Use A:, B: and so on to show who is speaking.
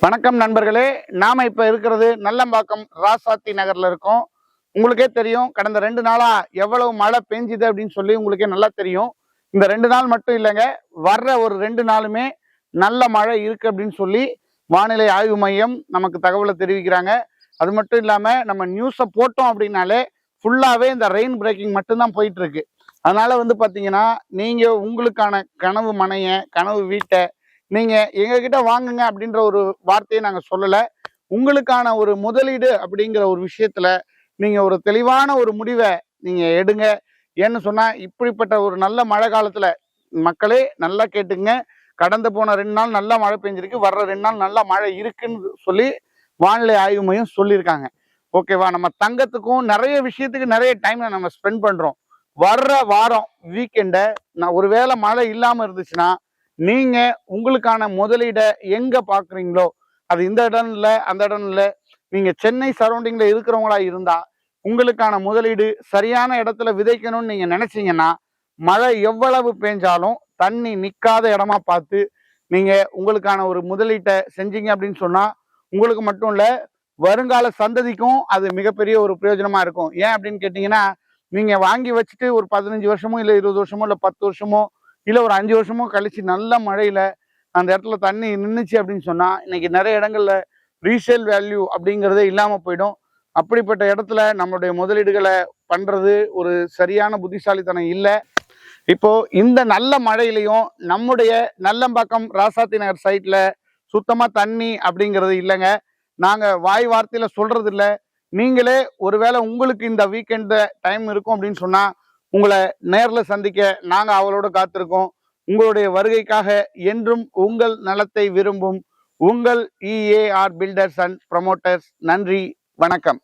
A: வணக்கம் நண்பர்களே. நாம இப்ப இருக்கிறது நல்லம்பாக்கம் ராசாத்தி நகர்ல இருக்கோம். உங்களுக்கே தெரியும், கடந்த 2 நாளா எவ்வளவு மழை பெஞ்சுது அப்படின்னு சொல்லி உங்களுக்கே நல்லா தெரியும். இந்த 2 நாள் மட்டும் இல்லைங்க, வர்ற ஒரு 2 நாளுமே நல்ல மழை இருக்கு அப்படின்னு சொல்லி வானிலை ஆய்வு மையம் நமக்கு தகவலை தெரிவிக்கிறாங்க. அது மட்டும் இல்லாம நம்ம நியூஸை போட்டோம் அப்படின்னாலே ஃபுல்லாவே இந்த ரெயின் பிரேக்கிங் மட்டும்தான் போயிட்டு இருக்கு. அதனால பாத்தீங்கன்னா, நீங்க உங்களுக்கான கனவு மனைய, கனவு வீட்டை நீங்க எங்ககிட்ட வாங்குங்க அப்படின்ற ஒரு வார்த்தையை நாங்க சொல்லல. உங்களுக்கான ஒரு முதலீடு அப்படிங்கிற ஒரு விஷயத்துல நீங்க ஒரு தெளிவான ஒரு முடிவை நீங்க எடுங்க. ஏன்னு சொன்னா, இப்படிப்பட்ட ஒரு நல்ல மழை காலத்துல மக்களே நல்லா கேட்டுங்க. கடந்து போன 2 நாள் நல்லா மழை பெஞ்சிருக்கு, வர்ற 2 நாள் நல்லா மழை இருக்குன்னு சொல்லி வானிலை ஆய்வு மையம் சொல்லியிருக்காங்க. ஓகேவா? நம்ம தங்கத்துக்கும் நிறைய விஷயத்துக்கு நிறைய டைம்ல நம்ம ஸ்பெண்ட் பண்றோம். வர்ற வாரம் வீக்கெண்டை நான் ஒருவேளை மழை இல்லாம இருந்துச்சுன்னா, நீங்க உங்களுக்கான முதலீடை எங்க பாக்குறீங்களோ, அது இந்த இடம் இல்லை, அந்த இடம் இல்லை, நீங்க சென்னை சரௌண்டிங்ல இருக்கிறவங்களா இருந்தா உங்களுக்கான முதலீடு சரியான இடத்துல விதைக்கணும்னு நீங்க நினைச்சீங்கன்னா, மழை எவ்வளவு பெஞ்சாலும் தண்ணி நிக்காத இடமா பார்த்து நீங்க உங்களுக்கான ஒரு முதலீட்டை செஞ்சீங்க அப்படின்னு சொன்னா, உங்களுக்கு மட்டும் இல்ல, வருங்கால சந்ததிக்கும் அது மிகப்பெரிய ஒரு பிரயோஜனமா இருக்கும். ஏன் அப்படின்னு கேட்டீங்கன்னா, நீங்க வாங்கி வச்சுட்டு ஒரு 15 வருஷமோ இல்லை 20 வருஷமோ இல்லை 10 வருஷமோ இல்லை ஒரு 5 வருஷமோ கழிச்சு நல்ல மழையில அந்த இடத்துல தண்ணி நின்றுச்சு அப்படின்னு சொன்னா, இன்னைக்கு நிறைய இடங்கள்ல ரீசேல் வேல்யூ அப்படிங்கிறதே இல்லாம போயிடும். அப்படிப்பட்ட இடத்துல நம்மளுடைய முதலீடுகளை பண்றது ஒரு சரியான புத்திசாலித்தனம் இல்லை. இப்போ இந்த நல்ல மழையிலையும் நம்முடைய நல்லம்பாக்கம் ராசாத்தி நகர் சைட்ல சுத்தமா தண்ணி அப்படிங்கிறது இல்லைங்க. நாங்க வாய் வார்த்தையில சொல்றது இல்லை. நீங்களே ஒருவேளை உங்களுக்கு இந்த வீக்கெண்ட் டைம் இருக்கும் அப்படின்னு சொன்னா, உங்களை நேர்ல சந்திக்க நாங்க அவளோட காத்திருக்கோம். உங்களுடைய வருகைக்காக என்றும் உங்கள் நலத்தை விரும்பும் உங்கள் EAR பில்டர்ஸ் அண்ட் ப்ரமோட்டர்ஸ். நன்றி, வணக்கம்.